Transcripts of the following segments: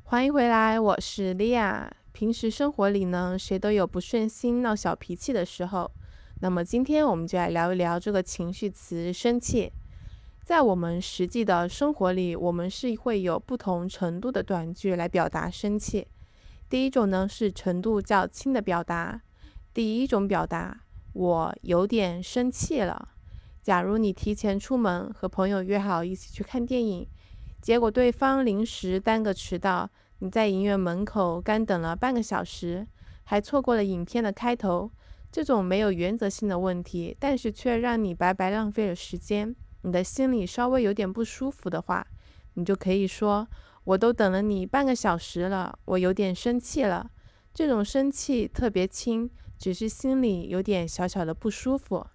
欢迎回来，我是莉亚。平时生活里呢，谁都有不顺心、闹小脾气的时候。那么今天我们就来聊一聊这个情绪词生气。在我们实际的生活里，我们是会有不同程度的短句来表达生气。第一种呢是程度较轻的表达。第一种表达，我有点生气了。假如你提前出门和朋友约好一起去看电影，结果对方临时耽搁迟到，你在影院门口干等了半个小时，还错过了影片的开头。这种没有原则性的问题，但是却让你白白浪费了时间，你的心里稍微有点不舒服的话，你就可以说，我都等了你半个小时了，我有点生气了。这种生气特别轻，只是心里有点小小的不舒服。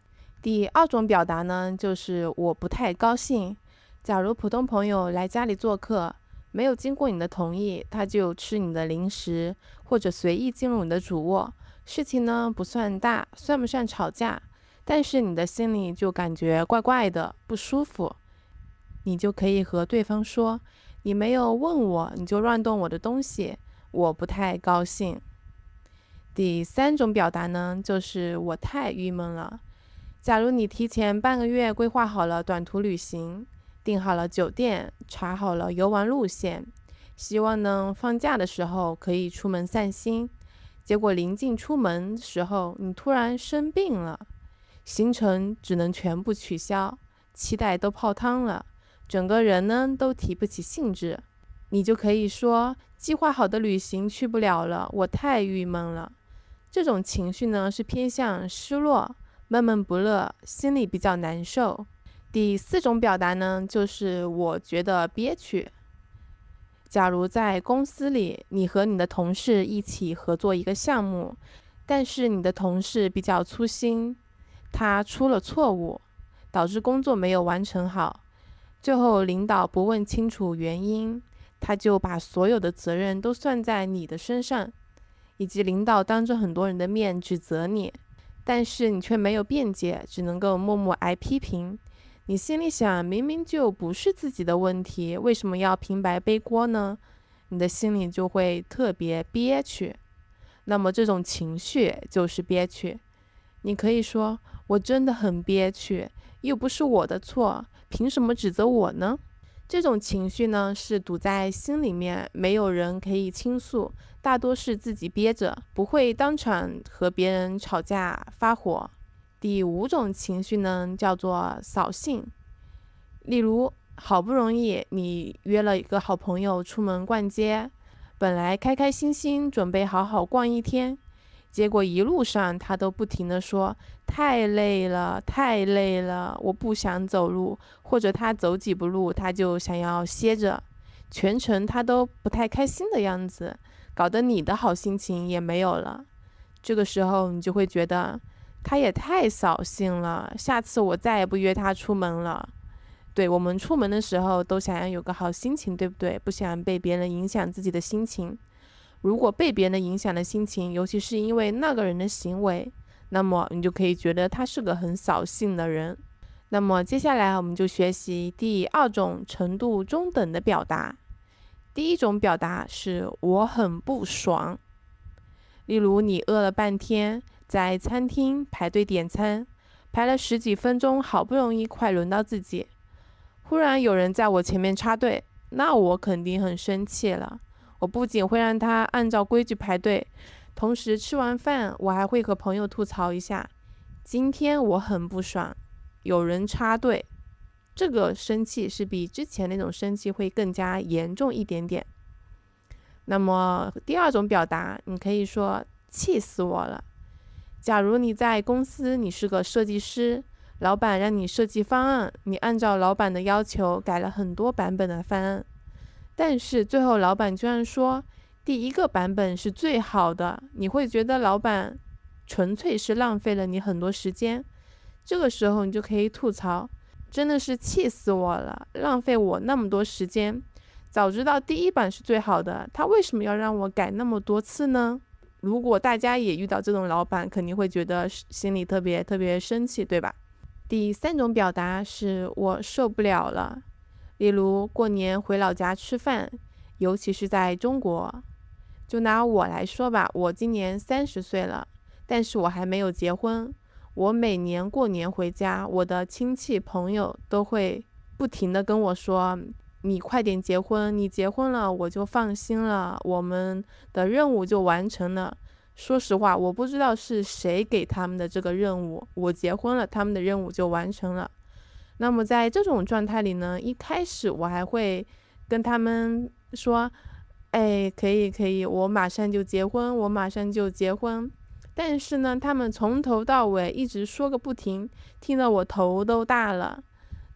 第二种表达呢，就是我不太高兴。假如普通朋友来家里做客，没有经过你的同意，他就吃你的零食，或者随意进入你的主卧，事情呢不算大，算不上吵架，但是你的心里就感觉怪怪的，不舒服。你就可以和对方说，你没有问我，你就乱动我的东西，我不太高兴。第三种表达呢，就是我太郁闷了。假如你提前半个月规划好了短途旅行，订好了酒店，查好了游玩路线，希望呢放假的时候可以出门散心，结果临近出门的时候你突然生病了，行程只能全部取消，期待都泡汤了，整个人呢都提不起兴致，你就可以说计划好的旅行去不了了，我太郁闷了。这种情绪呢是偏向失落、闷闷不乐，心里比较难受。第四种表达呢，就是我觉得憋屈。假如在公司里，你和你的同事一起合作一个项目，但是你的同事比较粗心，他出了错误，导致工作没有完成好，最后领导不问清楚原因，他就把所有的责任都算在你的身上，以及领导当着很多人的面指责你，但是你却没有辩解，只能够默默挨批评。你心里想，明明就不是自己的问题，为什么要平白背锅呢？你的心里就会特别憋屈。那么这种情绪就是憋屈。你可以说，我真的很憋屈，又不是我的错，凭什么指责我呢？这种情绪呢，是堵在心里面，没有人可以倾诉，大多是自己憋着，不会当场和别人吵架发火。第五种情绪呢，叫做扫兴。例如，好不容易你约了一个好朋友出门逛街，本来开开心心准备好好逛一天，结果一路上他都不停地说太累了，太累了，我不想走路，或者他走几步路他就想要歇着，全程他都不太开心的样子，搞得你的好心情也没有了。这个时候你就会觉得他也太扫兴了，下次我再也不约他出门了。对，我们出门的时候都想要有个好心情，对不对？不想被别人影响自己的心情。如果被别人影响的心情，尤其是因为那个人的行为，那么你就可以觉得他是个很扫兴的人。那么接下来我们就学习第二种程度中等的表达。第一种表达是我很不爽。例如你饿了半天，在餐厅排队点餐，排了十几分钟，好不容易快轮到自己，忽然有人在我前面插队，那我肯定很生气了。我不仅会让他按照规矩排队，同时吃完饭我还会和朋友吐槽一下，今天我很不爽，有人插队。这个生气是比之前那种生气会更加严重一点点。那么第二种表达，你可以说气死我了。假如你在公司，你是个设计师，老板让你设计方案，你按照老板的要求改了很多版本的方案，但是最后老板居然说第一个版本是最好的，你会觉得老板纯粹是浪费了你很多时间。这个时候你就可以吐槽，真的是气死我了，浪费我那么多时间，早知道第一版是最好的，他为什么要让我改那么多次呢？如果大家也遇到这种老板，肯定会觉得心里特别特别生气，对吧？第三种表达是我受不了了。例如过年回老家吃饭，尤其是在中国。就拿我来说吧，我今年30岁了，但是我还没有结婚。我每年过年回家，我的亲戚朋友都会不停地跟我说，你快点结婚，你结婚了我就放心了，我们的任务就完成了。说实话，我不知道是谁给他们的这个任务，我结婚了，他们的任务就完成了。那么在这种状态里呢，一开始我还会跟他们说，可以，我马上就结婚，我马上就结婚。但是呢，他们从头到尾一直说个不停，听得我头都大了。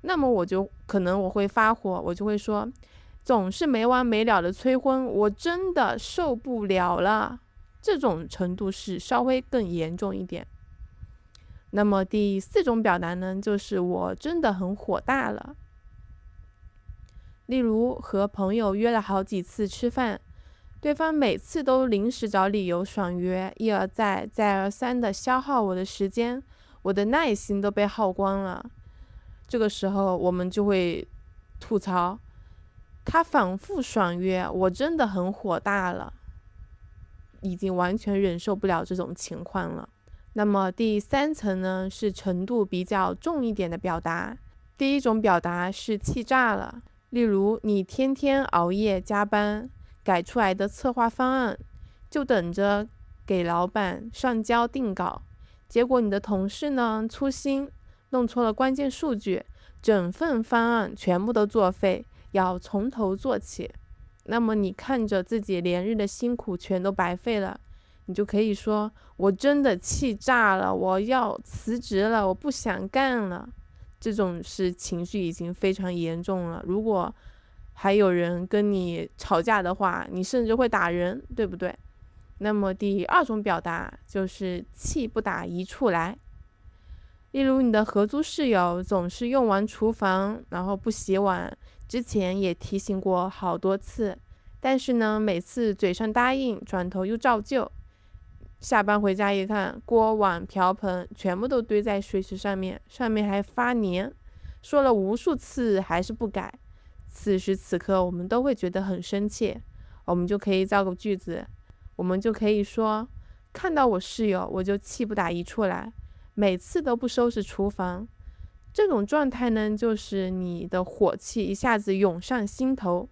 那么我会发火，我就会说，总是没完没了的催婚，我真的受不了了。这种程度是稍微更严重一点。那么第4种表达呢，就是我真的很火大了。例如和朋友约了好几次吃饭，对方每次都临时找理由爽约，一而再再而三的消耗我的时间，我的耐心都被耗光了。这个时候我们就会吐槽，他反复爽约，我真的很火大了，已经完全忍受不了这种情况了。那么第3层呢，是程度比较重一点的表达。第1种表达是气炸了，例如你天天熬夜加班改出来的策划方案，就等着给老板上交定稿，结果你的同事呢粗心弄错了关键数据，整份方案全部都作废，要从头做起。那么你看着自己连日的辛苦全都白费了，你就可以说，我真的气炸了，我要辞职了，我不想干了。这种是情绪已经非常严重了，如果还有人跟你吵架的话，你甚至会打人，对不对？那么第2种表达就是气不打一处来。例如你的合租室友总是用完厨房然后不洗碗，之前也提醒过好多次，但是呢每次嘴上答应，转头又照旧。下班回家一看，锅碗瓢盆全部都堆在水池上面，上面还发黏，说了无数次还是不改。此时此刻我们都会觉得很生气，我们就可以造个句子，我们就可以说，看到我室友我就气不打一处来，每次都不收拾厨房。这种状态呢，就是你的火气一下子涌上心头，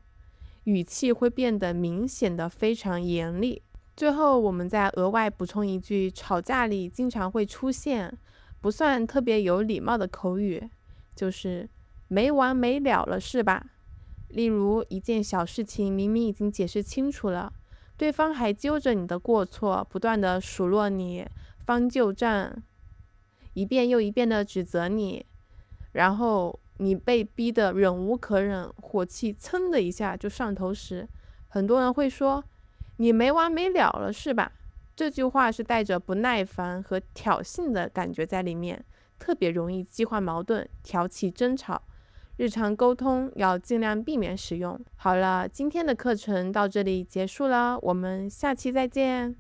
语气会变得明显的非常严厉。最后我们再额外补充一句，吵架里经常会出现不算特别有礼貌的口语，就是没完没了了是吧？例如一件小事情明明已经解释清楚了，对方还揪着你的过错不断的数落你，翻旧账，一遍又一遍的指责你，然后你被逼得忍无可忍，火气噌的一下就上头时，很多人会说，你没完没了了是吧？这句话是带着不耐烦和挑衅的感觉在里面，特别容易激化矛盾，挑起争吵。日常沟通要尽量避免使用。好了，今天的课程到这里结束了，我们下期再见。